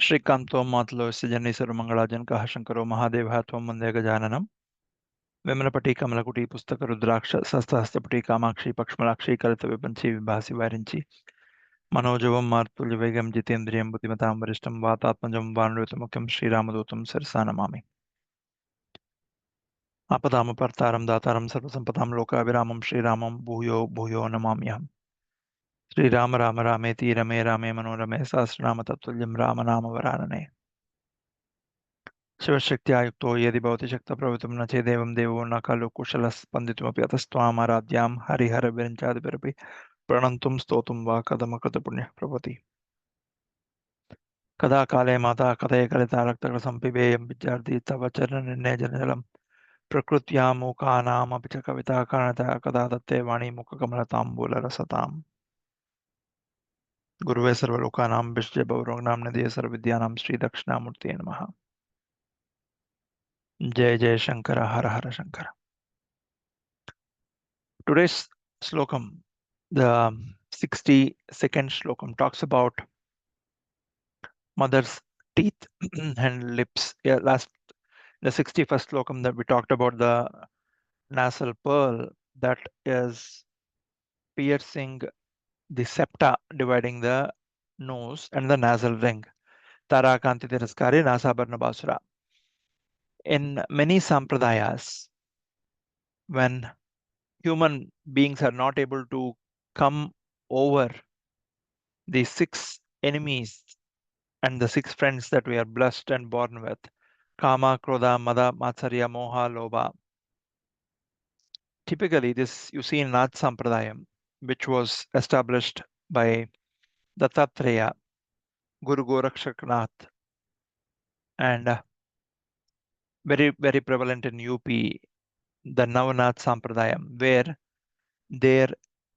श्रीकांतो मातलो सजनी सर्वमंगलाजनकः शंकरो महादेवः त्वं वन्दे गजाननम् विमलपटी कमलकुटी पुस्तक रुद्राक्ष सहस्रहस्तपटी कामाक्षी पक्ष्मलाक्षी कलितविपंची विभासि वारिंची मनोजवं मारुतुल्यवेगं जितेन्द्रियं बुद्धिमतां वरिष्ठं वातात्मजं वानरयुतमुख्यं श्रीरामदूतं शिरसा नमामि। आपदामपर्तारं दातारं सर्वसम्पदां लोकाभिरामं श्रीरामं भूयो भूयो नमाम्यहम्। श्रीराम राम रामेति रमे रामे मनोरमे सहस्रनाम तत्तुल्यं रामनामवरानने। शिवशक्त्या युक्तो यदि भवति शक्तप्रभवितुं न चेदेवं देवो न खलु कुशलः स्पन्दितुमपि अतस्त्वामाराध्यां हरिहरविरञ्चादिभिरपि प्रणन्तुं स्तोतुं वा कथमकृतपुण्यः भवति। कदा काले माता कथय कलिता रक्तकलसम्पिबेयं विद्यार्थी तव चरणनिर्णयजनजलं प्रकृत्या मूकानामपि च कविता कारणतः कदा दत्ते वाणी मुखकमलताम्बूलरसताम्। गुरुवे सर्वलोकानां विश्वे भवरोगाणां निधये सर्वविद्यानां श्रीदक्षिणामूर्तये नमः। जय जय शंकर हर हर Shankar. Today's slokam, the 62nd slokam, talks about mother's teeth and lips. Yeah, the 61st slokam that we talked about the nasal pearl that is piercing the septa dividing the nose and the nasal ring. Tara kanti tiraskari nasabarna basura. In many sampradayas, when human beings are not able to come over the 6 enemies and the 6 friends that we are blessed and born with: Kama, Krodha, Mada, Matsarya, Moha, Lobha. Typically, this you see in Nath Sampradayam, which was established by Dattatreya, Guru Gorakshaknath, and very, very prevalent in UP, the Navanath Sampradayam, where their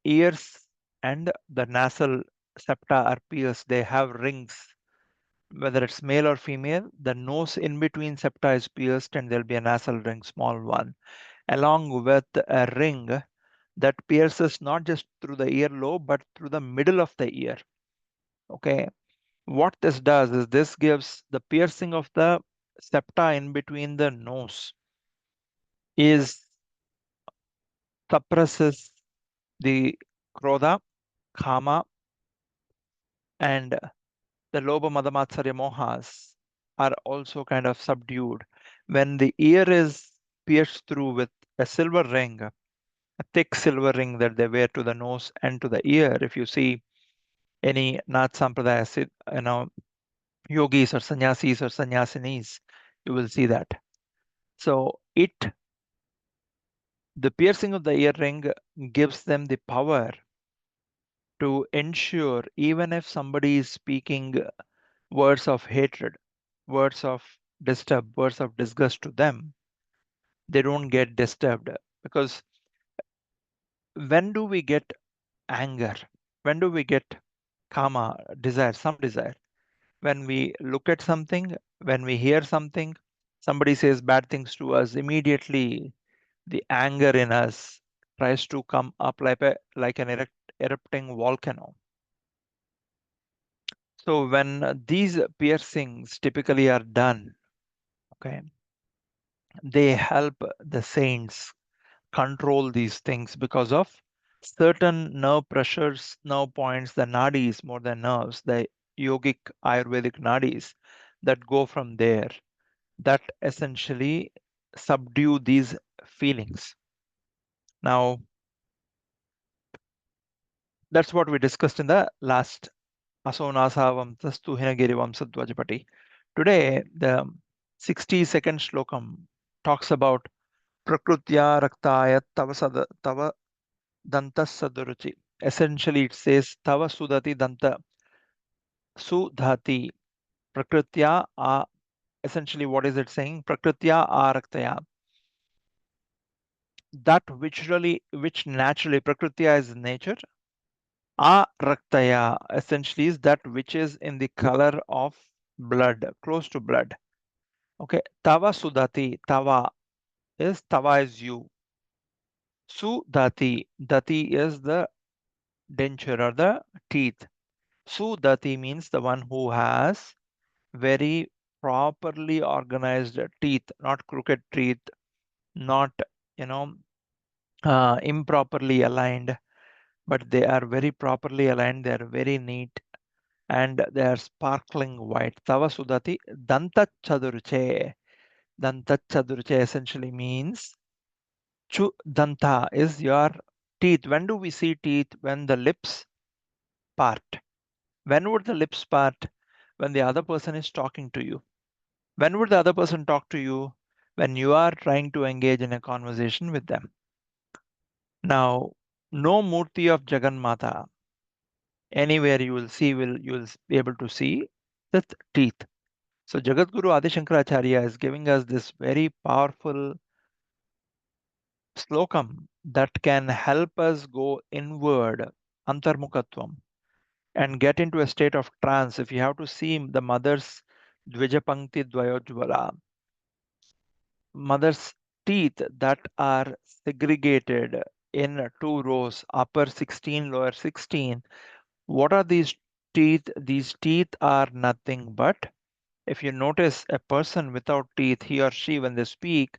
ears and the nasal septa are pierced. They have rings. Whether it's male or female, the nose in between septa is pierced and there'll be a nasal ring, small one, along with a ring that pierces not just through the earlobe, but through the middle of the ear. Okay. What this does is this gives the piercing of the septa in between the nose is suppresses the krodha, kama, and the lobha, mada, matsarya, mohas are also kind of subdued. When the ear is pierced through with a silver ring, a thick silver ring that they wear to the nose and to the ear, if you see any Nath Sampradaya, yogis or sannyasis or sannyasinis, you will see that. So the piercing of the earring gives them the power to ensure, even if somebody is speaking words of hatred, words of words of disgust to them, they don't get disturbed. Because when do we get anger? When do we get kama, desire, some desire? When we look at something, when we hear something, somebody says bad things to us, immediately the anger in us tries to come up like an erupting volcano. So when these piercings typically are done, okay, they help the saints control these things because of certain nerve pressures, nerve points, the nadis more than nerves, the yogic Ayurvedic nadis that go from there, that essentially subdue these feelings. Now, that's what we discussed in the last Asonasavam Tastu Hinagirivam Sadvajapati. Today, the 62nd slokam talks about Prakrutya Raktaya Tava Danta Saduruchi. Essentially, it says Tava Sudati Danta Sudhati Prakrutya. Essentially, what is it saying? Prakrutya Araktaya. That which naturally, Prakrutya is nature. Araktaya essentially is that which is in the color of blood, close to blood. Okay, Tava Sudati, Tava is you. Sudati, Dati is the denture or the teeth. Sudati means the one who has very properly organized teeth, not crooked teeth, not, you know, improperly aligned, but they are very properly aligned. They are very neat and they are sparkling white. Tava Sudati Danta Chadurche. Danta Chadurche essentially means Chu Danta is your teeth. When do we see teeth? When the lips part. When would the lips part? When the other person is talking to you. When would the other person talk to you? When you are trying to engage in a conversation with them. Now, no Murti of Jagan Mata anywhere you will be able to see the teeth. So Jagadguru Adi Shankaracharya is giving us this very powerful slokam that can help us go inward, antarmukhatvam, and get into a state of trance. If you have to see the mother's Dvijapankti Dvayojvala, mother's teeth that are segregated in two rows, upper 16, lower 16. What are these teeth? These teeth are nothing but, if you notice a person without teeth, he or she, when they speak,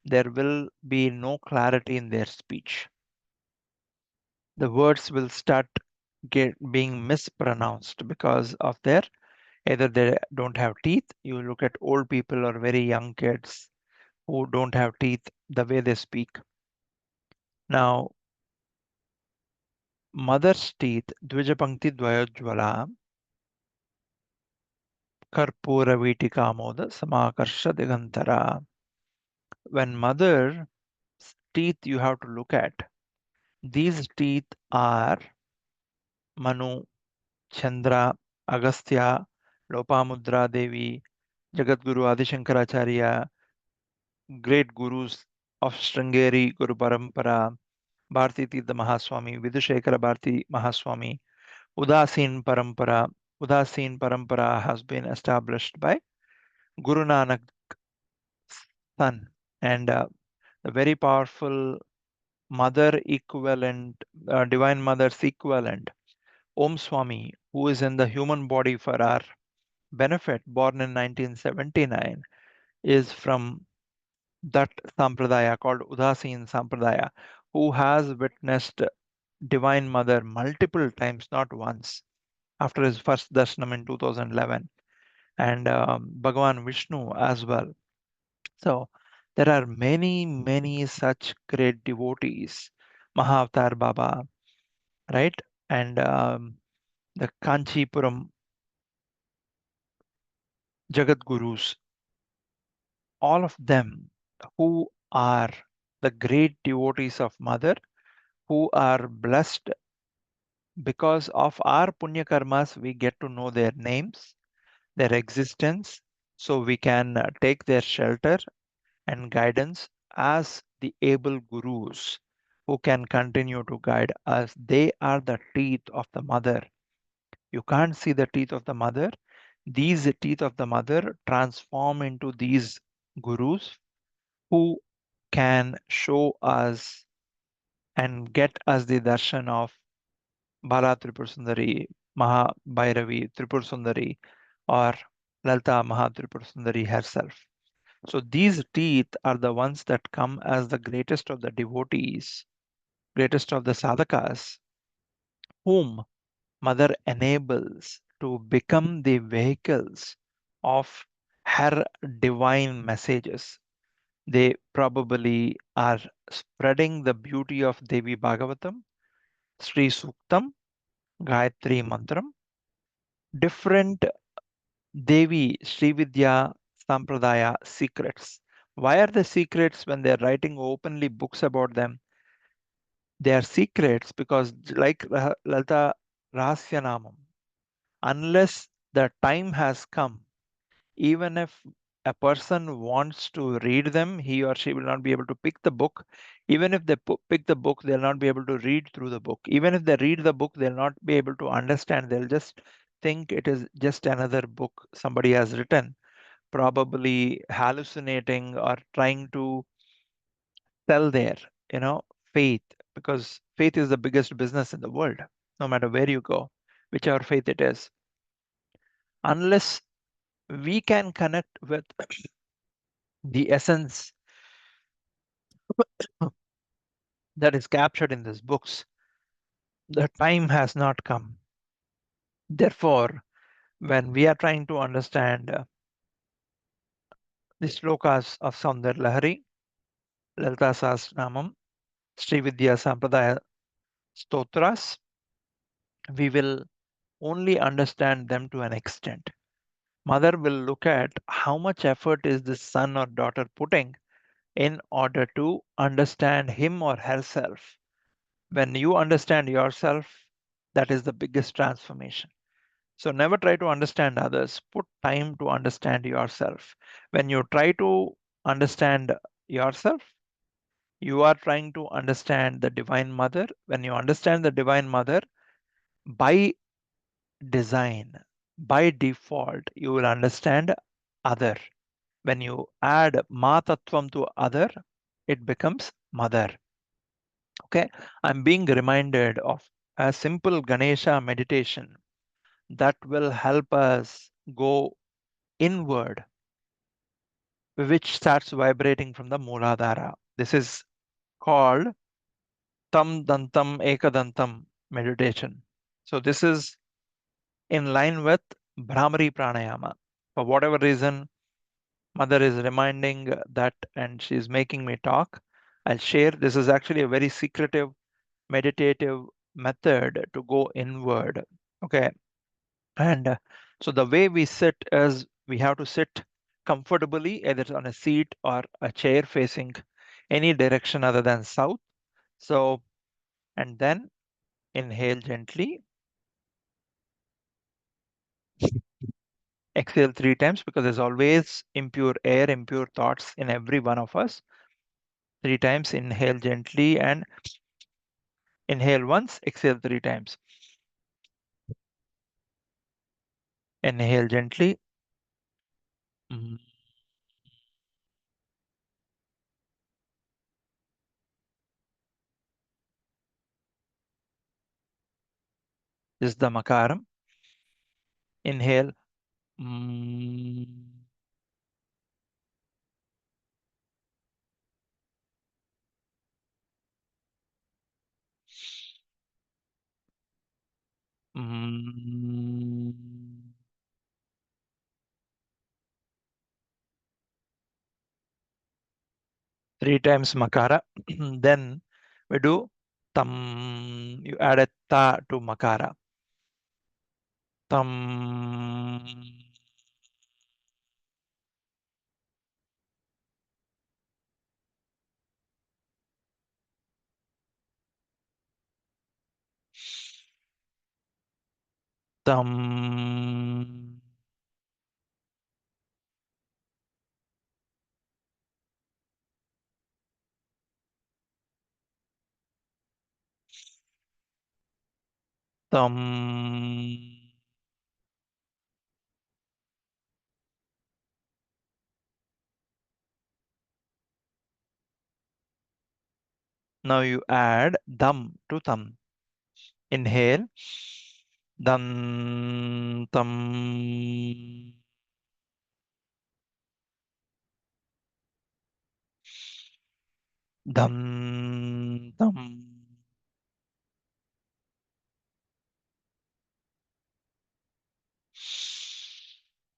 there will be no clarity in their speech. The words will start being mispronounced because of their, either they don't have teeth. You look at old people or very young kids who don't have teeth, the way they speak. Now, mother's teeth, Dvijapankti Dvayojvala, Karpura Vitikamoda Samakarsha Digantara. When mother's teeth you have to look at, these teeth are Manu, Chandra, Agastya, Lopamudra Devi, Jagadguru Adi Shankaracharya, great gurus of Sringeri Guru Parampara, Bharti Tirtha Mahaswami, Vidushekara Bharti Mahaswami, Udasin Parampara. Udasin Parampara has been established by Guru Nanak's son, and the very powerful mother equivalent, Divine Mother's equivalent, Om Swami, who is in the human body for our benefit, born in 1979, is from that sampradaya called Udasin Sampradaya, who has witnessed Divine Mother multiple times, not once, after his first darshanam in 2011, and Bhagavan Vishnu as well. So there are many, many such great devotees, Mahavatar Baba, right? And the Kanchipuram Jagat Gurus, all of them who are the great devotees of Mother, who are blessed because of our punya karmas, we get to know their names, their existence, so we can take their shelter and guidance as the able gurus who can continue to guide us. They are the teeth of the Mother. You can't see the teeth of the Mother. These teeth of the Mother transform into these gurus who can show us and get us the darshan of Bala Tripur Sundari, Maha Bhairavi Tripur Sundari, or Lalita Maha Tripur Sundari herself. So these teeth are the ones that come as the greatest of the devotees, greatest of the sadhakas, whom Mother enables to become the vehicles of her divine messages. They probably are spreading the beauty of Devi Bhagavatam, Sri Suktam, Gayatri Mantram, different Devi Srividya Sampradaya secrets. Why are the secrets when they're writing openly books about them? They are secrets because, like Lalita Rahasyanamam, unless the time has come, even if a person wants to read them, he or she will not be able to pick the book. Even if they pick the book, they'll not be able to read through the book. Even if they read the book, they'll not be able to understand. They'll just think it is just another book somebody has written, probably hallucinating or trying to sell their, you know, faith, because faith is the biggest business in the world, no matter where you go, whichever faith it is. Unless we can connect with the essence that is captured in these books. The time has not come. Therefore, when we are trying to understand the slokas of Soundarya Lahari, Lalita Sahasranamam, Sri Vidya Sampradaya Stotras, we will only understand them to an extent. Mother will look at how much effort is the son or daughter putting in order to understand him or herself. When you understand yourself, that is the biggest transformation. So never try to understand others. Put time to understand yourself. When you try to understand yourself, you are trying to understand the Divine Mother. When you understand the Divine Mother, by design, by default, you will understand other. When you add Ma Tattvam to other, it becomes Mother. Okay, I'm being reminded of a simple Ganesha meditation that will help us go inward, which starts vibrating from the Mooladhara. This is called Tam Dantam Ekadantam meditation. So this is in line with Brahmari Pranayama. For whatever reason, Mother is reminding that and she's making me talk. I'll share. This is actually a very secretive meditative method to go inward. Okay. And so the way we sit is we have to sit comfortably, either on a seat or a chair facing any direction other than south. So, and then inhale gently, exhale 3 times because there's always impure air, impure thoughts in every one of us. 3 times, inhale gently and inhale once, exhale 3 times. Inhale gently. Mm, This is the makaram. Inhale. Mm, mm. 3 times makara. Then we do tam. You add a ta to makara. Tam. Tam. Tam. Now you add dam to tam. Inhale. Dan tam. Dam tam.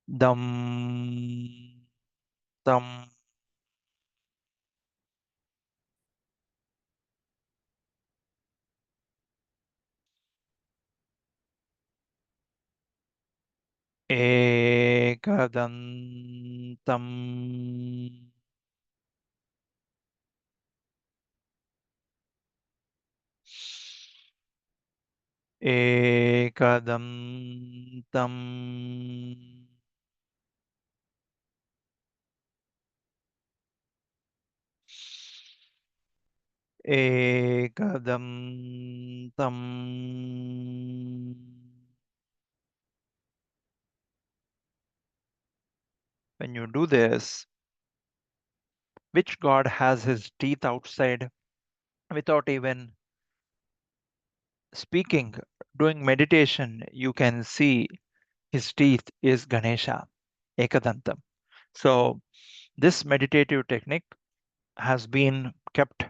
Dam tam. Ekadantam. Ekadantam. Ekadantam. When you do this, which god has his teeth outside without even speaking, doing meditation, you can see his teeth is Ganesha. Ekadantam. So this meditative technique has been kept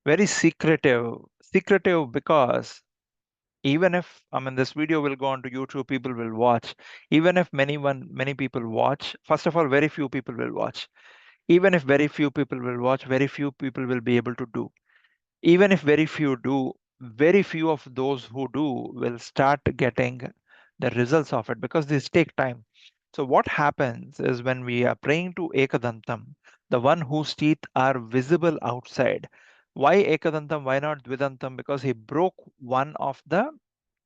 very secretive. Secretive because even if, I mean, this video will go on to YouTube, people will watch. Even if many people watch, first of all, very few people will watch. Even if very few people will watch, very few people will be able to do. Even if very few do, very few of those who do will start getting the results of it because these take time. So what happens is when we are praying to Ekadantam, the one whose teeth are visible outside. Why Ekadantam? Why not Dvidantam? Because he broke one of the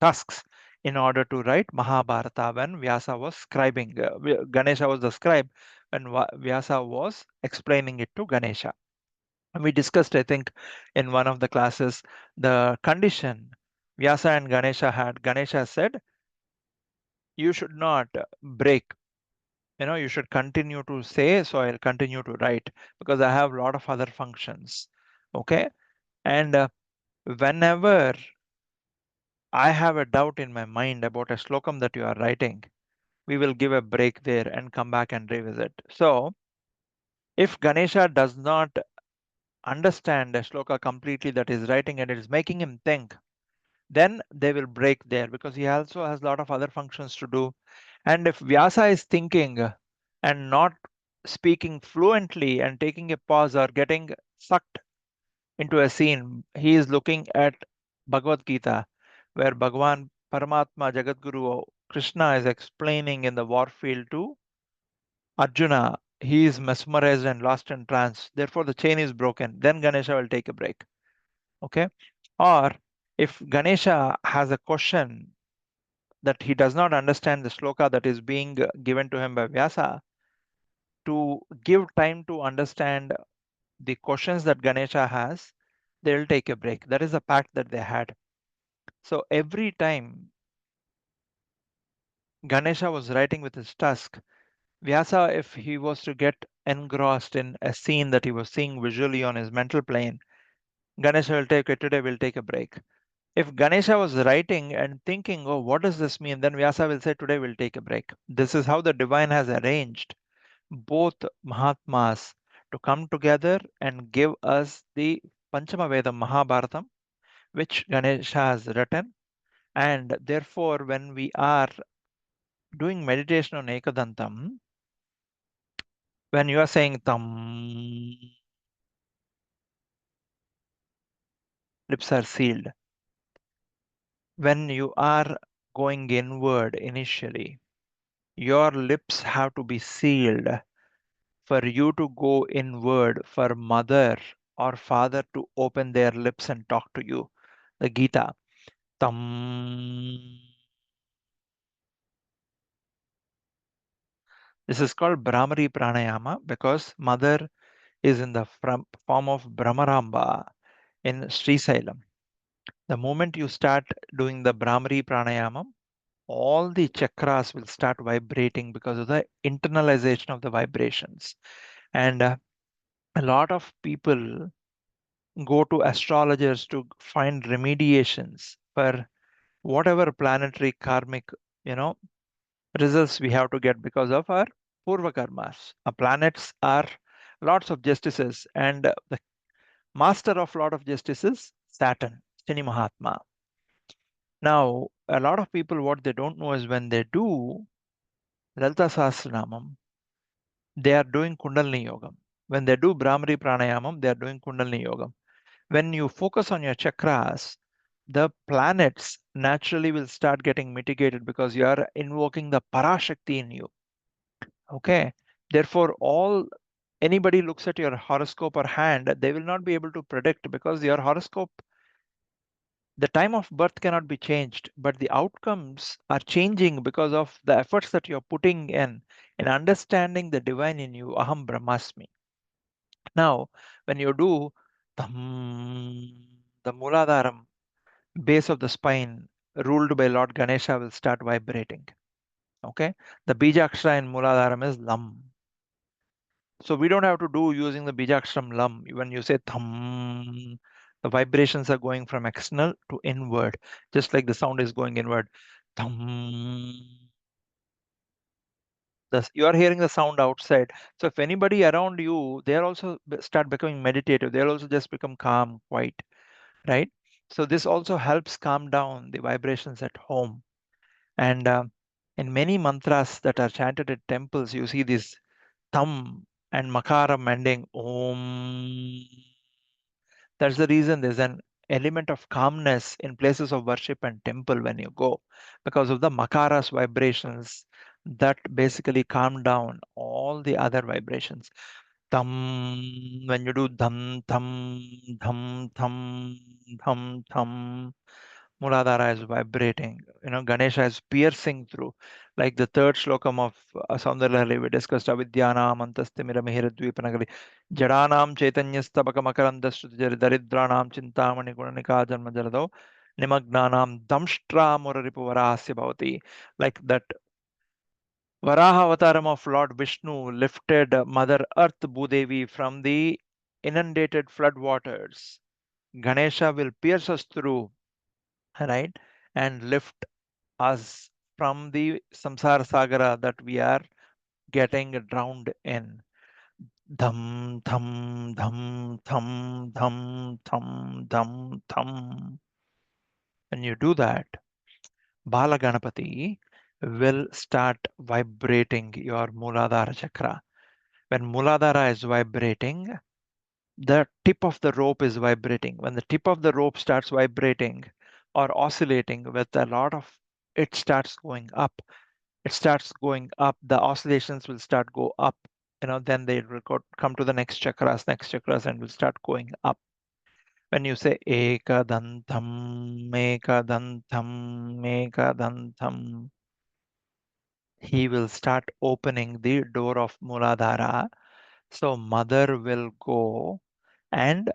tusks in order to write Mahabharata when Vyasa was scribing. Ganesha was the scribe when Vyasa was explaining it to Ganesha. We discussed, I think, in one of the classes, the condition Vyasa and Ganesha had. Ganesha said, you should not break. You should continue to say, so I'll continue to write because I have a lot of other functions. Okay. And whenever I have a doubt in my mind about a slokam that you are writing, we will give a break there and come back and revisit. So if Ganesha does not understand a shloka completely that is writing and it is making him think, then they will break there because he also has a lot of other functions to do. And if Vyasa is thinking and not speaking fluently and taking a pause or getting sucked into a scene, he is looking at Bhagavad Gita, where Bhagavan Paramatma Jagadguru Krishna is explaining in the war field to Arjuna. He is mesmerized and lost in trance. Therefore, the chain is broken. Then Ganesha will take a break. Okay. Or if Ganesha has a question that he does not understand the sloka that is being given to him by Vyasa, to give time to understand the questions that Ganesha has, they'll take a break. That is the pact that they had. So every time Ganesha was writing with his tusk, Vyasa, if he was to get engrossed in a scene that he was seeing visually on his mental plane, Ganesha will take it today, we'll take a break. If Ganesha was writing and thinking, oh, what does this mean? Then Vyasa will say, today we'll take a break. This is how the divine has arranged both Mahatmas to come together and give us the Panchama Veda Mahabharatam, which Ganesha has written. And therefore, when we are doing meditation on Ekadantam, when you are saying Tam, lips are sealed. When you are going inward initially, your lips have to be sealed for you to go inward, for mother or father to open their lips and talk to you. The Gita. Tam. This is called Brahmari Pranayama because mother is in the form of Brahmaramba in Sri Sailam. The moment you start doing the Brahmari Pranayama, all the chakras will start vibrating because of the internalization of the vibrations. And a lot of people go to astrologers to find remediations for whatever planetary karmic, you know, results we have to get because of our purva karmas. Our planets are lots of justices, and the master of lot of justices, Saturn, Shani Mahatma. Now, a lot of people, what they don't know is when they do Lalita Sahasranamam, they are doing Kundalini Yogam. When they do Brahmari Pranayamam, they are doing Kundalini Yogam. When you focus on your chakras, the planets naturally will start getting mitigated because you are invoking the Parashakti in you. Okay. Therefore, all anybody looks at your horoscope or hand, they will not be able to predict because your horoscope, the time of birth cannot be changed, but the outcomes are changing because of the efforts that you're putting in understanding the divine in you, Aham Brahmasmi. Now, when you do the Muladharam, base of the spine, ruled by Lord Ganesha, will start vibrating. Okay, the Bijakshara in Muladharam is Lam. So we don't have to do using the Bijakshram Lam. When you say Tham, the vibrations are going from external to inward, just like the sound is going inward. Tham. You are hearing the sound outside. So if anybody around you, they are also start becoming meditative. They'll also just become calm, quiet, right? So this also helps calm down the vibrations at home. And in many mantras that are chanted at temples, you see this thumb and makaram ending om. That's the reason there's an element of calmness in places of worship and temple when you go, because of the makaras vibrations that basically calm down all the other vibrations. Thum, when you do dham, thum, dham, thum, dham, thum, Muladhara is vibrating. Ganesha is piercing through. Like the third slokam of Soundarya we discussed, Avidyanam antastimiramehiradvipanagari Jadanam chaitanyastabakamakaraندಶ್ರುತಿಜರಿ daridranam chintamani gunanika janma jaradau nimagnanam damshtra muraripuvarahasya bhavati. Like that Varaha avataram of Lord Vishnu lifted Mother Earth Bhudevi from the inundated flood waters. Ganesha will pierce us through, right, and lift us from the samsara sagara that we are getting drowned in. Dham, dham, dham, dham, dham, dham, dham, dham. When you do that, Bala Ganapati will start vibrating your Muladhara chakra. When Muladhara is vibrating, the tip of the rope is vibrating. When the tip of the rope starts vibrating or oscillating with a lot of, it starts going up. It starts going up. The oscillations will start go up. Then they will come to the next chakras, and will start going up. When you say ekadantam, ekadantam, ekadantam, he will start opening the door of Muladhara. So mother will go and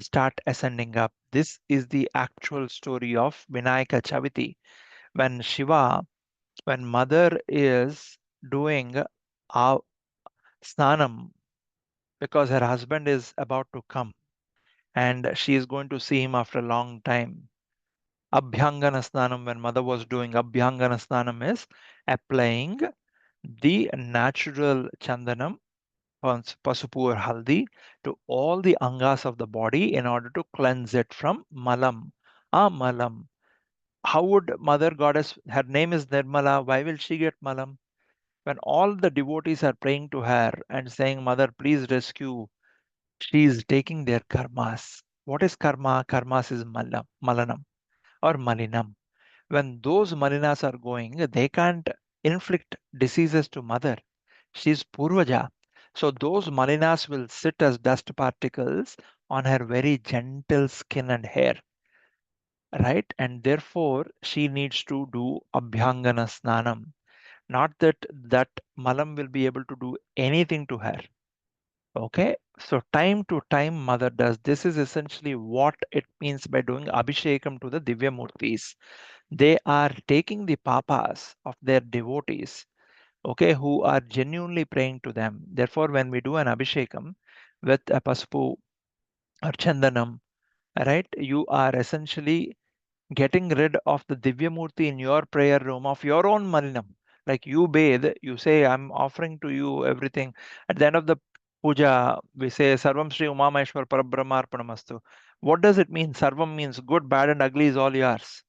start ascending up. This is the actual story of Vinayaka Chaviti. When when mother is doing snanam, because her husband is about to come and she is going to see him after a long time. Abhyangana snanam, when mother was doing Abhyangana snanam, is applying the natural chandanam, pasupu or haldi, to all the angas of the body in order to cleanse it from malam. Malam. How would Mother Goddess, her name is Nirmala, why will she get malam? When all the devotees are praying to her and saying, Mother, please rescue, she is taking their karmas. What is karma? Karmas is malanam or malinam. When those malinas are going, they can't inflict diseases to mother. She is Purvaja. So those malinas will sit as dust particles on her very gentle skin and hair, right? And therefore, she needs to do Abhyangana Snanam. Not that that malam will be able to do anything to her. Okay, so time to time mother does. This is essentially what it means by doing Abhishekam to the Divya Murtis. They are taking the papas of their devotees, okay, who are genuinely praying to them. Therefore, when we do an Abhishekam with a Paspu or Chandanam, right, you are essentially getting rid of the Divyamurti in your prayer room of your own malinam. Like you bathe, you say, I'm offering to you everything. At the end of the puja, we say, Sarvam Sri Umameshwar Parabrahmarpanamastu. What does it mean? Sarvam means good, bad, and ugly is all yours.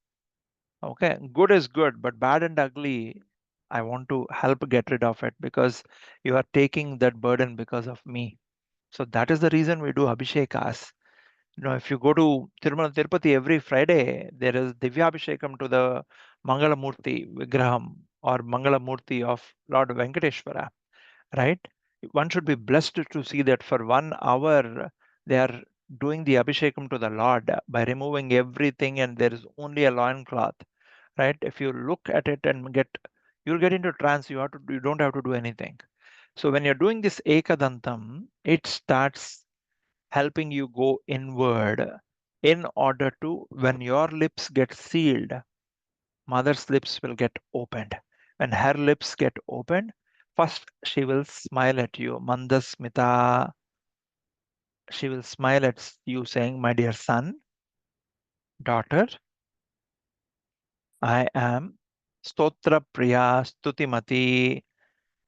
Okay, good is good, but bad and ugly, I want to help get rid of it because you are taking that burden because of me. So that is the reason we do Abhishekas. If you go to Tirumala Tirupati every Friday, there is Divya Abhishekam to the Mangala Murti Vigraham or Mangala Murti of Lord Venkateshwara, right? One should be blessed to see that for 1 hour they are doing the Abhishekam to the Lord by removing everything and there is only a loincloth, right? If you look at it and you'll get into trance, you don't have to do anything. So when you're doing this Ekadantam, it starts helping you go inward in order to, when your lips get sealed, mother's lips will get opened. When her lips get opened, first she will smile at you, Mandasmita. She will smile at you saying, my dear son, daughter, I am Stotra Priya Stutimati.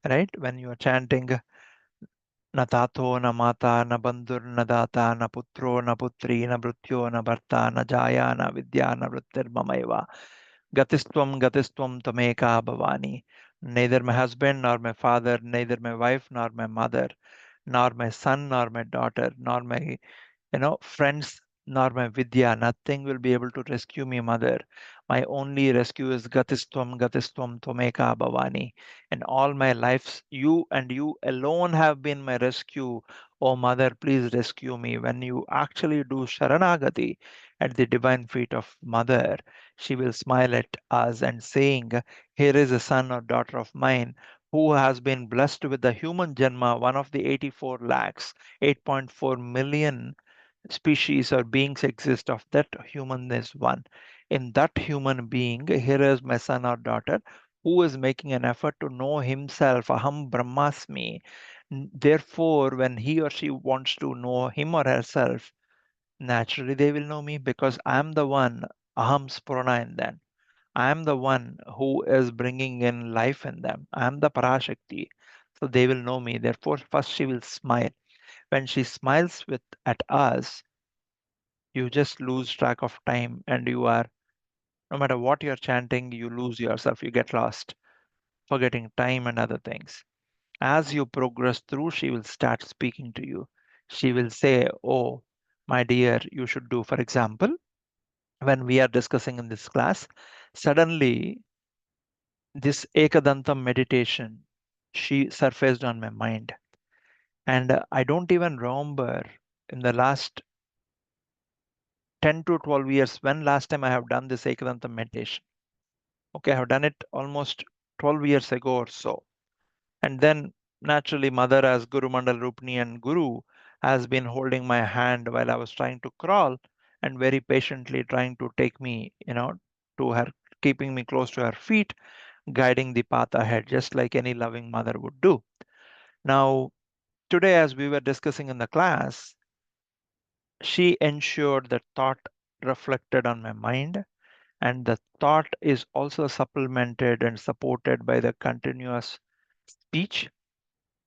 right? When you are chanting na tato, na mata, na bandhur, na data, na putro, na putri, na mrityo, na bharta, na jaya, na vidya, na vrittir mamaiva. Gatistvam, gatistvam tameka bhavani. Neither my husband, nor my father, neither my wife, nor my mother, nor my son, nor my daughter, nor my friends, nor my Vidya, nothing will be able to rescue me, mother. My only rescue is Gatistwam, Tomeka Bhavani. And all my lives, you and you alone have been my rescue. Oh, mother, please rescue me. When you actually do Sharanagati at the divine feet of mother, she will smile at us and saying, here is a son or daughter of mine who has been blessed with the human Janma, one of the 84 lakhs, 8.4 million species or beings exist. Of that, human is one. In that human being, here is my son or daughter who is making an effort to know himself. Aham Brahmasmi. Therefore, when he or she wants to know him or herself, naturally they will know me because I am the one, Aham Spurana in them. I am the one who is bringing in life in them. I am the Parashakti. So they will know me. Therefore, first she will smile. When she smiles at us, you just lose track of time and you are, no matter what you're chanting, you lose yourself, you get lost, forgetting time and other things. As you progress through, she will start speaking to you. She will say, oh, my dear, you should do, for example, when we are discussing in this class, suddenly this Ekadantam meditation, she surfaced on my mind. And I don't even remember in the last 10 to 12 years when last time I have done this Ekadantam meditation. Okay, I have done it almost 12 years ago or so. And then naturally, Mother as Guru Mandal Rupni and Guru has been holding my hand while I was trying to crawl and very patiently trying to take me, to her, keeping me close to her feet, guiding the path ahead, just like any loving mother would do. Now, today, as we were discussing in the class, she ensured that thought reflected on my mind, and the thought is also supplemented and supported by the continuous speech,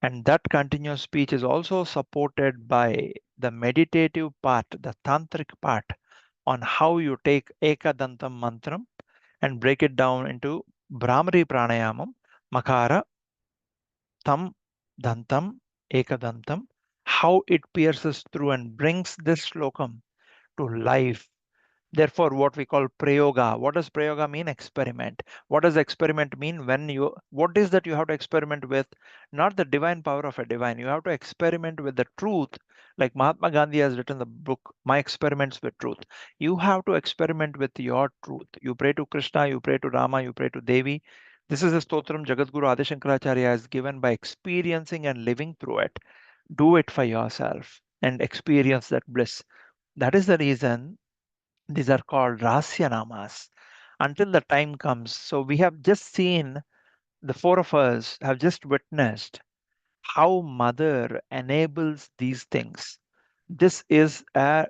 and that continuous speech is also supported by the meditative part, the tantric part, on how you take ekadantam mantram and break it down into brahmari pranayamam, makara, tam, dantam, ekadantam, how it pierces through and brings this slokam to life. Therefore, what we call prayoga. What does prayoga mean? Experiment. What does experiment mean? What is that you have to experiment with? Not the divine power of a divine. You have to experiment with the truth. Like Mahatma Gandhi has written the book, My Experiments with Truth. You have to experiment with your truth. You pray to Krishna, you pray to Rama, you pray to Devi. This is a stotram Jagadguru Adi Shankaracharya has given by experiencing and living through it. Do it for yourself and experience that bliss. That is the reason these are called Rasyanamas until the time comes. So we have just seen, the four of us have just witnessed how Mother enables these things. This is a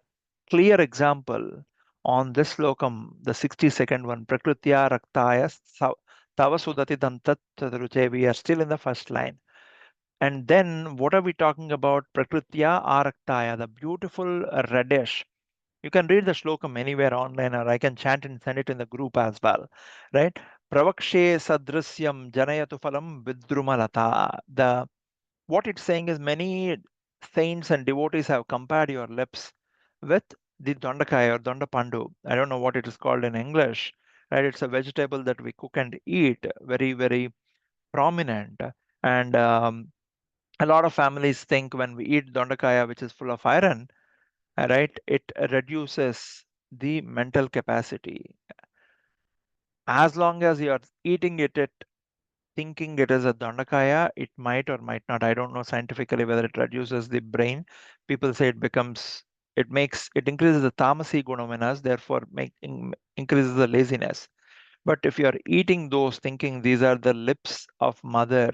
clear example on this slokam, the 62nd one, Prakritya Raktaya Tava Sudati Dantat Tadruche. We are still in the first line. And then what are we talking about? Prakritya Araktaya, the beautiful reddish. You can read the shlokam anywhere online, or I can chant and send it in the group as well, right? Pravakshe sadrisyam janayatu phalam vidrumalata. The what it's saying is many saints and devotees have compared your lips with the dondakaya or dondapandu. I don't know what it is called in English, right? It's a vegetable that we cook and eat, very, very prominent. And a lot of families think when we eat dondakaya, which is full of iron, right, it reduces the mental capacity. As long as you're eating it thinking it is a dandakaya, it might or might not. I don't know scientifically whether it reduces the brain. People say it increases the tamasi gunam in us, therefore increases the laziness. But if you are eating those thinking these are the lips of mother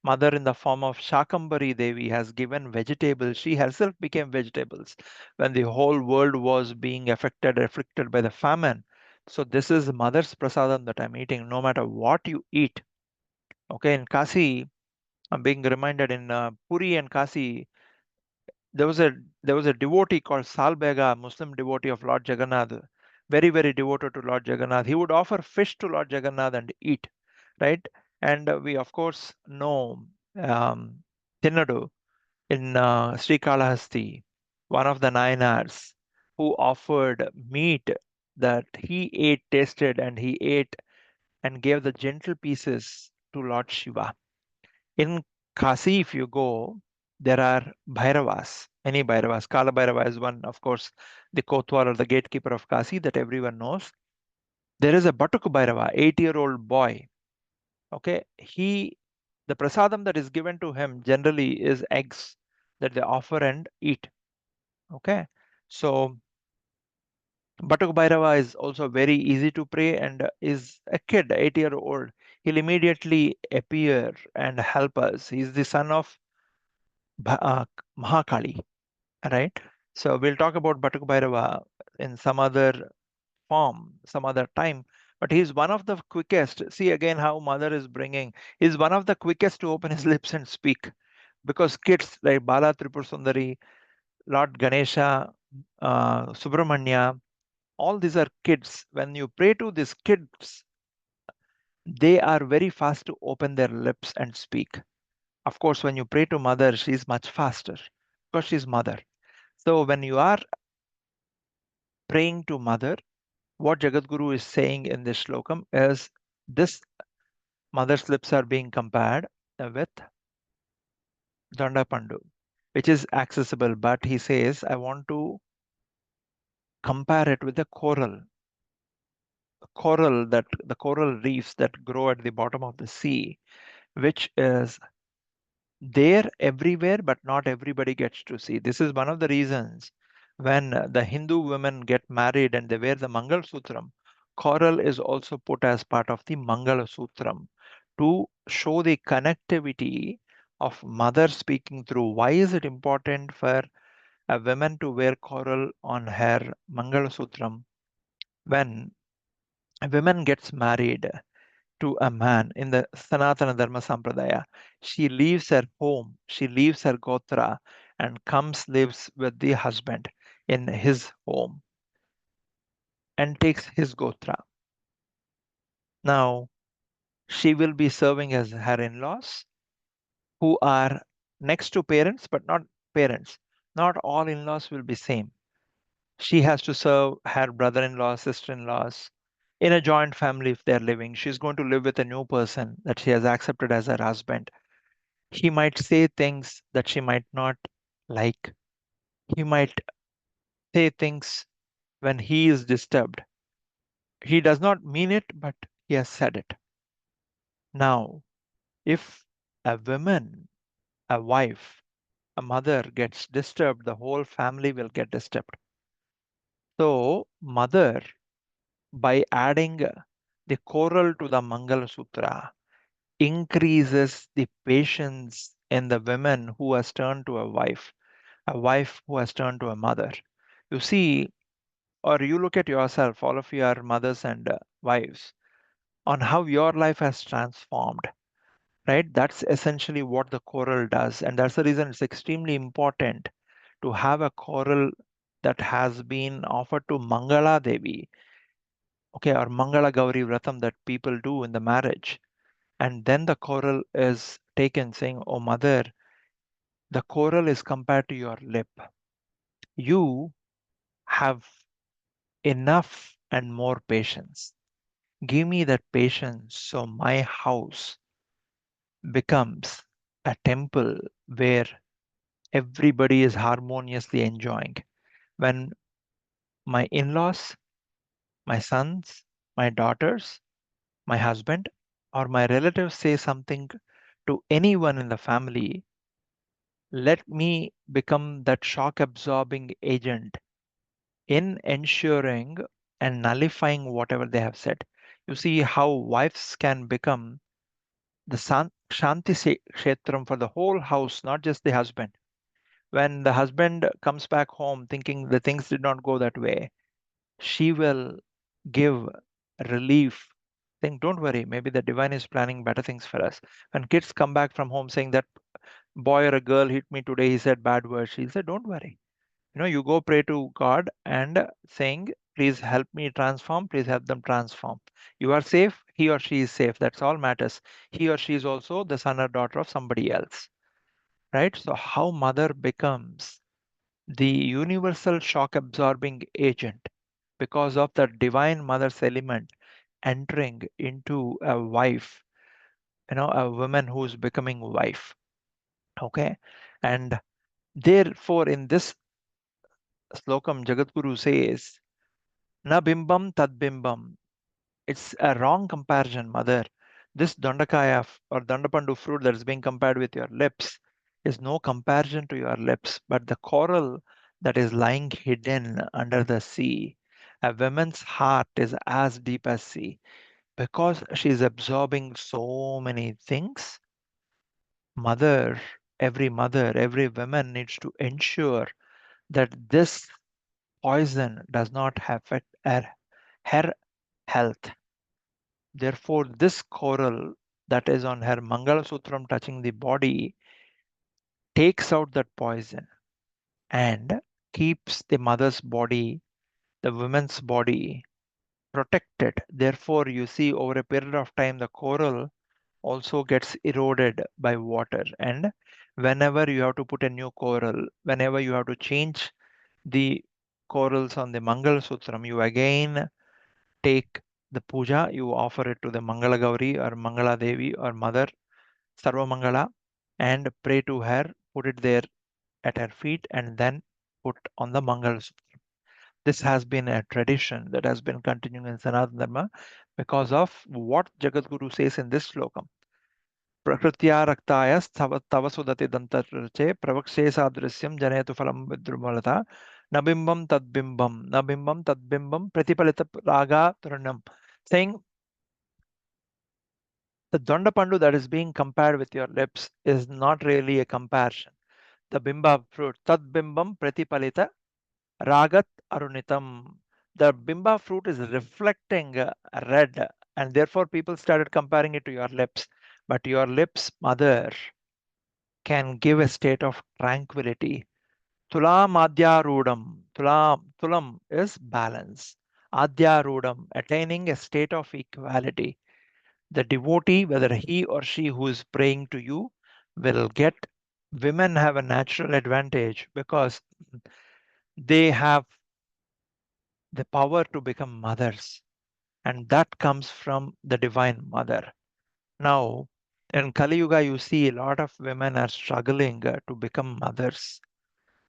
in the form of Shakambari Devi has given vegetables. She herself became vegetables when the whole world was being afflicted by the famine. So this is mother's prasadam that I'm eating, no matter what you eat. Okay, in Kasi, I'm being reminded in Puri and Kasi, there was a there was a devotee called Salbega, Muslim devotee of Lord Jagannath, very very devoted to Lord Jagannath. He would offer fish to Lord Jagannath and eat, right? And we of course know um, Tinnadu in Srikalahasti, one of the Nayanars, who offered meat that he ate, tasted, and he ate and gave the gentle pieces to Lord Shiva. In Kasi, if you go, there are Bhairavas, many Bhairavas. Kala Bhairava is one, of course, the Kotwal or the gatekeeper of Kasi that everyone knows. There is a Batuk Bhairava, 8-year-old boy. Okay, the prasadam that is given to him generally is eggs that they offer and eat. Okay, so Batuk Bhairava is also very easy to pray and is a kid, 8-year-old. He'll immediately appear and help us. He's the son of Mahakali, right? So we'll talk about Batuk Bhairava in some other form, some other time. But he's one of the quickest. See again how mother is bringing. He's one of the quickest to open his lips and speak. Because kids like Bala Tripur Sundari, Lord Ganesha, Subramanya, all these are kids. When you pray to these kids, they are very fast to open their lips and speak. Of course, when you pray to mother, she's much faster because she's mother. So when you are praying to mother, what Jagadguru is saying in this slokam is this mother's lips are being compared with Danda Pandu, which is accessible, but he says, I want to compare it with the the coral reefs that grow at the bottom of the sea, which is there everywhere, but not everybody gets to see. This is one of the reasons when the Hindu women get married and they wear the Mangal Sutram, coral is also put as part of the Mangal Sutram to show the connectivity of mother speaking through. Why is it important for a woman to wear coral on her Mangal Sutram? When a woman gets married to a man in the Sanatana Dharma Sampradaya, she leaves her home, she leaves her Gotra and comes lives with the husband in his home and takes his Gotra. Now, she will be serving as her in-laws who are next to parents but not parents. Not all in-laws will be same. She has to serve her brother-in-law, sister-in-laws in a joint family if they're living. She's going to live with a new person that she has accepted as her husband. He might say things that she might not like. He might say things when he is disturbed. He does not mean it, but he has said it. Now, if a woman, a wife, a mother gets disturbed, the whole family will get disturbed. So, mother, by adding the coral to the Mangala Sutra, increases the patience in the women who has turned to a wife who has turned to a mother. You see, or you look at yourself, all of you are mothers and wives, on how your life has transformed, right? That's essentially what the choral does. And that's the reason it's extremely important to have a choral that has been offered to Mangala Devi, okay, or Mangala Gauri Vratam that people do in the marriage. And then the choral is taken saying, oh, mother, the choral is compared to your lip. You have enough and more patience. Give me that patience so my house becomes a temple where everybody is harmoniously enjoying. When my in laws, my sons, my daughters, my husband, or my relatives say something to anyone in the family, let me become that shock absorbing agent in ensuring and nullifying whatever they have said. You see how wives can become the Shanti Kshetram for the whole house, not just the husband. When the husband comes back home thinking the things did not go that way, she will give relief, saying, don't worry, maybe the divine is planning better things for us. When kids come back from home saying that boy or a girl hit me today, he said bad words, she'll say, don't worry. You go pray to God and saying, please help me transform, please help them transform. You are safe, he or she is safe. That's all matters. He or she is also the son or daughter of somebody else, right? So, how mother becomes the universal shock absorbing agent because of the divine mother's element entering into a wife, a woman who's becoming wife. Okay. And therefore, in this slokam, Jagadguru says, Na bimbam tad bimbam. It's a wrong comparison, mother. This Dandakaya or Dandapandu fruit that is being compared with your lips is no comparison to your lips, but the coral that is lying hidden under the sea. A woman's heart is as deep as sea because she is absorbing so many things. Mother, every woman needs to ensure that this poison does not affect her health. Therefore, this coral that is on her Mangala Sutram touching the body takes out that poison and keeps the mother's body, the woman's body protected. Therefore, you see over a period of time, the coral also gets eroded by water. And whenever you have to put a new coral, whenever you have to change the corals on the Mangala Sutram, you again take the puja, you offer it to the Mangala Gauri or Mangala Devi or Mother Sarva Mangala and pray to her, put it there at her feet, and then put on the Mangal Sutra. This has been a tradition that has been continuing in Sanatana Dharma because of what Jagadguru says in this slokam. Prakritya raktaya tava sudati dantarche pravakshe sadrisyam janetu phalam vidrumalata nabimbam tadbimbam pratipalita raga turnam. Saying the Dondapandu that is being compared with your lips is not really a comparison. The bimba fruit, tad bimbam pratipalita ragat arunitam. The bimba fruit is reflecting red, and therefore people started comparing it to your lips. But your lips, mother, can give a state of tranquility. Tulam adhyarudam. Tulam is balance. Adhyarudam, attaining a state of equality. The devotee, whether he or she who is praying to you, will get. Women have a natural advantage because they have the power to become mothers, and that comes from the Divine Mother. Now, in Kali Yuga, you see a lot of women are struggling to become mothers.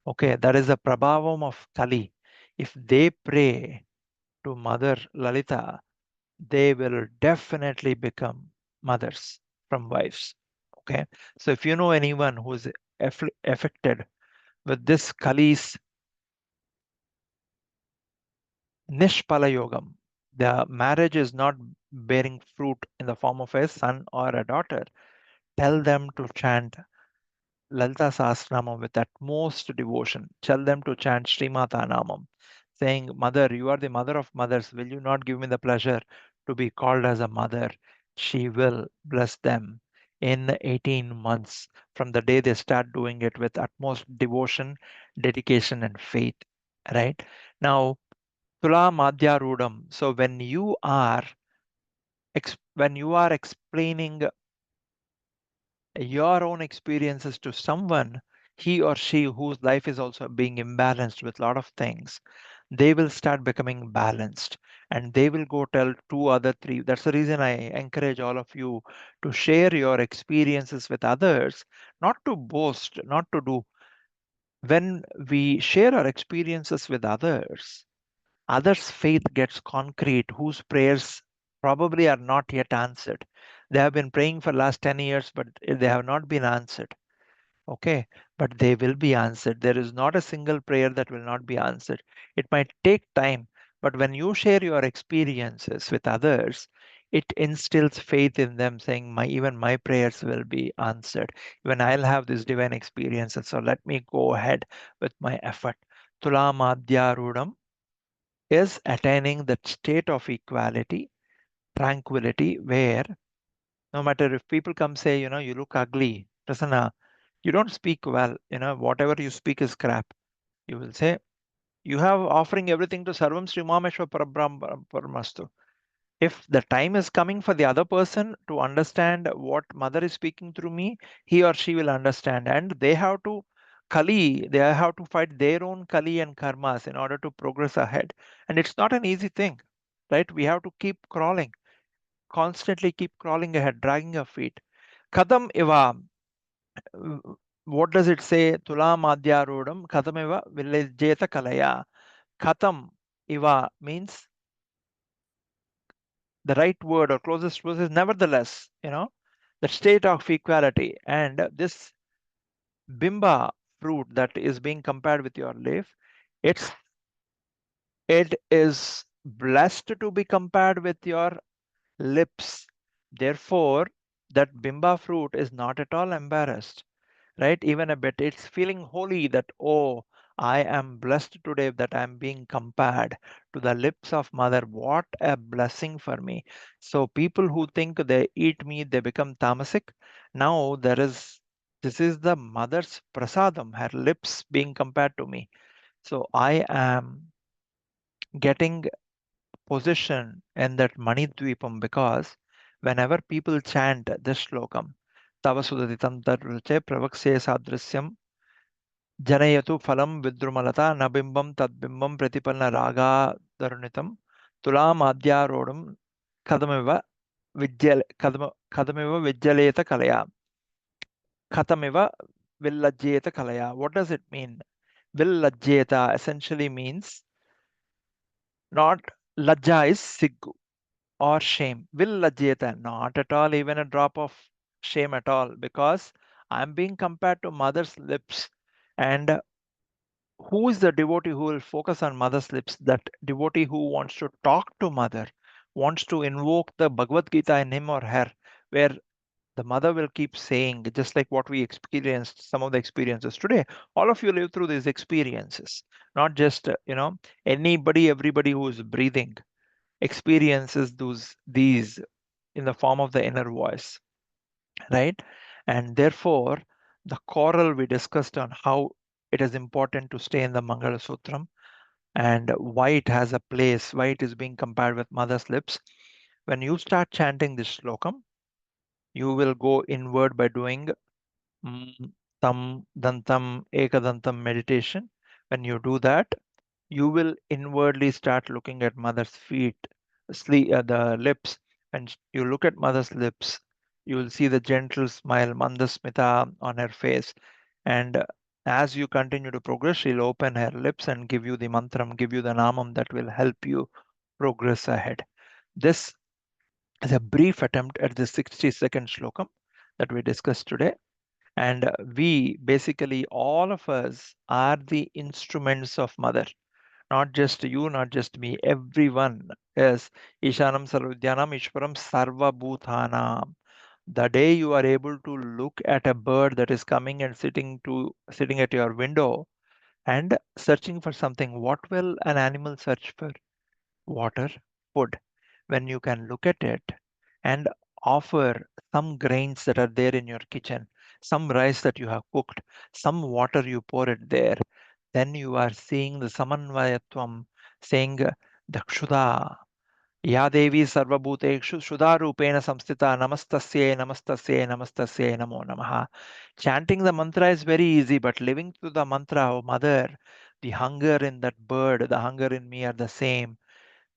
Okay, that is the prabhavam of Kali. If they pray to Mother Lalita, they will definitely become mothers from wives. Okay, so if you know anyone who is affected with this Kali's Nishpala Yogam, the marriage is not bearing fruit in the form of a son or a daughter, tell them to chant Lalita Sahasranamam with utmost devotion. Tell them to chant Sree Maathre Namam, saying, Mother, you are the mother of mothers. Will you not give me the pleasure to be called as a mother? She will bless them in 18 months from the day they start doing it with utmost devotion, dedication, and faith. Right? Now, Tula Madhya Rudam. So when you are explaining your own experiences to someone, he or she whose life is also being imbalanced with a lot of things, they will start becoming balanced and they will go tell two other three. That's the reason I encourage all of you to share your experiences with others, not to boast, not to do. When we share our experiences with others' faith gets concrete, whose prayers probably are not yet answered. They have been praying for last 10 years, but they have not been answered. Okay, but they will be answered. There is not a single prayer that will not be answered. It might take time, but when you share your experiences with others, it instills faith in them, saying, "My even my prayers will be answered. Even I'll have this divine experiences. So let me go ahead with my effort." Tulamadhyarudam is attaining that state of equality tranquility, where no matter if people come say, you look ugly, Prasanna, you don't speak well, whatever you speak is crap. You will say, you have offering everything to Sarvam Sri Mameshwar Paramastu. If the time is coming for the other person to understand what mother is speaking through me, he or she will understand. And they have to they have to fight their own kali and karmas in order to progress ahead. And it's not an easy thing, right? We have to keep crawling, constantly keep crawling ahead, dragging our feet. Kadam iva, what does it say? Tulam adhyarodam, kadam iva villajeta kalaya. Katam iva means the right word or closest word is nevertheless, the state of equality. And this bimba fruit that is being compared with your leaf, it's it is blessed to be compared with your lips. Therefore, that bimba fruit is not at all embarrassed, right? Even a bit. It's feeling holy that, oh, I am blessed today that I'm being compared to the lips of mother. What a blessing for me. So people who think they eat me, they become tamasic. Now this is the mother's prasadam, her lips being compared to me. So I am getting position in that Mani Dvipam, because whenever people chant this slokam, Tava Sudaditam Tarvache Pravakse Sadrisyam जनयतु फलं विद्रुमलता न बिम्बं तद्बिम्बं प्रतिपन्न रागा तरुणितं तुलामाद्यारोढुं कथमिव कथमिव विज्जलेत कलया कथमिव villajeta kalaya. What does it mean? Villajeta essentially means not lajja is siggu or shame. Villajeta, not at all, even a drop of shame at all, because I'm being compared to mother's lips. And who is the devotee who will focus on mother's lips? That devotee who wants to talk to mother, wants to invoke the Bhagavad Gita in him or her, where the mother will keep saying, just like what we experienced, some of the experiences today. All of you live through these experiences, not just, anybody, everybody who is breathing experiences these in the form of the inner voice, right? And therefore, the choral we discussed on how it is important to stay in the Mangala Sutram and why it has a place, why it is being compared with mother's lips. When you start chanting this slokam, you will go inward by doing tam dantam ekadantam meditation. When you do that, you will inwardly start looking at mother's feet, the lips. And you look at mother's lips, you will see the gentle smile, mandasmita on her face. And as you continue to progress, she'll open her lips and give you the mantram, give you the namam that will help you progress ahead. This is a brief attempt at the 60-second slokam that we discussed today. And we basically, all of us are the instruments of mother. Not just you, not just me, everyone is. Ishanam Sarvadhyanam Ishwaram Sarva Bhutanam. The day you are able to look at a bird that is coming and sitting at your window and searching for something, what will an animal search for? Water, food. When you can look at it and offer some grains that are there in your kitchen, some rice that you have cooked, some water you pour it there, then you are seeing the Samanvayatvam, saying Dakshuda, Ya Devi Sarvabhutekshu Shuddha Rupena Samstita Namastasye Namastasye Namastasye Namo Namaha. Chanting the mantra is very easy, but living through the mantra, oh mother, the hunger in that bird, the hunger in me are the same.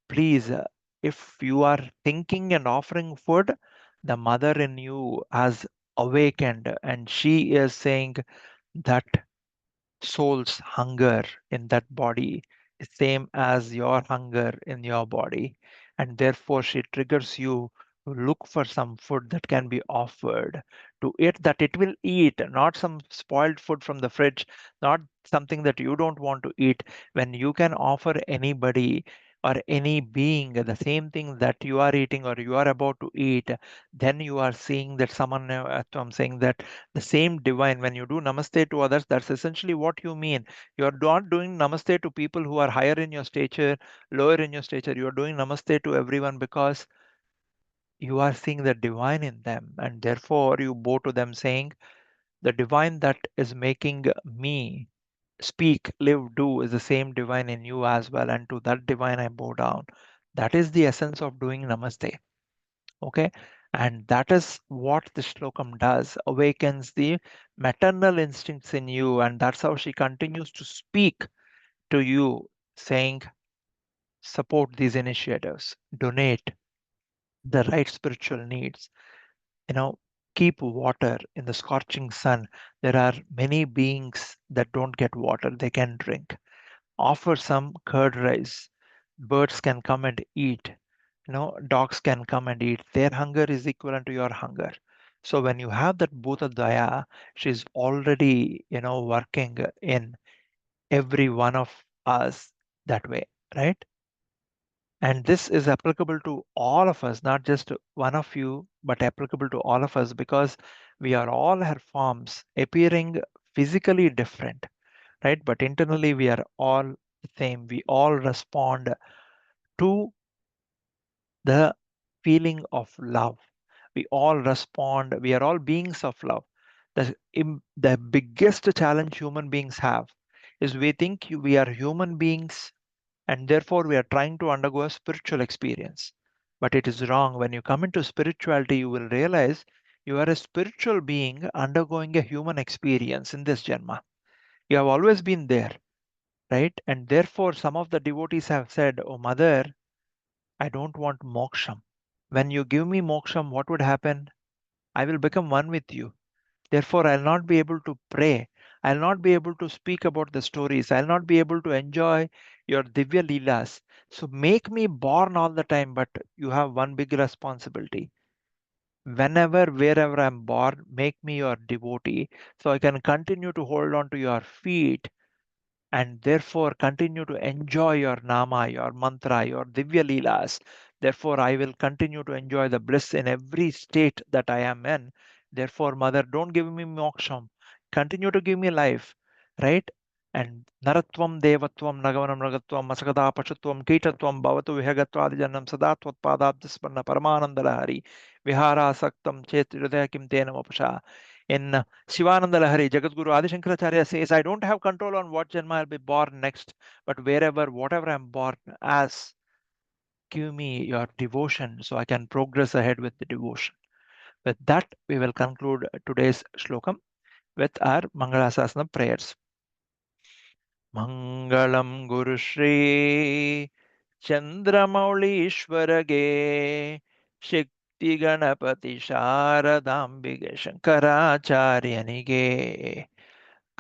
Please, if you are thinking and offering food, the mother in you has awakened and she is saying that soul's hunger in that body is same as your hunger in your body, and therefore she triggers you to look for some food that can be offered to it, that it will eat, not some spoiled food from the fridge, not something that you don't want to eat. When you can offer anybody or any being the same thing that you are eating or you are about to eat, then you are seeing that someone, I'm saying that the same divine, when you do namaste to others, that's essentially what you mean. You're not doing namaste to people who are higher in your stature, lower in your stature. You're doing namaste to everyone, because you are seeing the divine in them, and therefore you bow to them saying, the divine that is making me speak, live, do is the same divine in you as well, and to that divine I bow down. That is the essence of doing namaste. Okay, and that is what the shlokam does, awakens the maternal instincts in you, and that's how she continues to speak to you, saying, support these initiatives, donate the right spiritual needs, you know, keep water in the scorching sun. There are many beings that don't get water, they can drink. Offer some curd rice. Birds can come and eat. Dogs can come and eat. Their hunger is equivalent to your hunger. So when you have that Bhuta Daya, she's already, working in every one of us that way, right? And this is applicable to all of us, not just one of you, but applicable to all of us because we are all her forms appearing physically different, right? But internally, we are all the same. We all respond to the feeling of love. We all respond, we are all beings of love. The biggest challenge human beings have is we think we are human beings and therefore we are trying to undergo a spiritual experience. But it is wrong. When you come into spirituality, you will realize you are a spiritual being undergoing a human experience in this Janma. You have always been there, right? And therefore, some of the devotees have said, oh, Mother, I don't want moksham. When you give me moksham, what would happen? I will become one with you. Therefore, I'll not be able to pray. I'll not be able to speak about the stories. I'll not be able to enjoy your Divya Leelas. So make me born all the time, but you have one big responsibility. Whenever, wherever I'm born, make me your devotee so I can continue to hold on to your feet and therefore continue to enjoy your nama, your mantra, your Divya Leelas. Therefore, I will continue to enjoy the bliss in every state that I am in. Therefore, Mother, don't give me moksham. Continue to give me life, right? And naratvam devatvam nagavanam nagatvam masakada pachatvam kitatvam bhavatu vihagatvad sada twatpadabdispanna paramananda lahari vihara saktam chet hridaya kim tenam apasha. In Shivananda Lahari, Jagadguru Adi Shankaracharya says, I don't have control on what Janma I'll be born next, but wherever, whatever I'm born as, give me your devotion so I can progress ahead with the devotion. With that, we will conclude today's Shlokam with our Mangalasasana prayers. Mangalam Guru Shri Chandramaulishwarage Shakti Ganapati Sharadambige Shankaracharyanige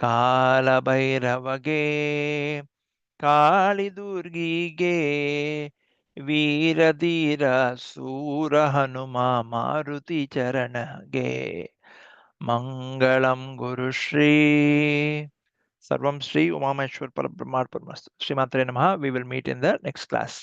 ಕಾಲಭೈರವಗೆ ಕಾಳಿದುರ್ಗಿಗೆ ವೀರಧೀರ ಸೂರ Hanuma Maruti ಚರಣಗೆ ಮಂಗಳಂ ಗುರುಶ್ರೀ ಸರ್ವಂ ಶ್ರೀ ಉಮಾಮೇಶ್ವರ ಪರಬ್ರಹ್ಮಾರ್ಪಣಮಸ್ತು ಶ್ರೀಮಾತ್ರೆ ನಮಃ. We will meet in the next class.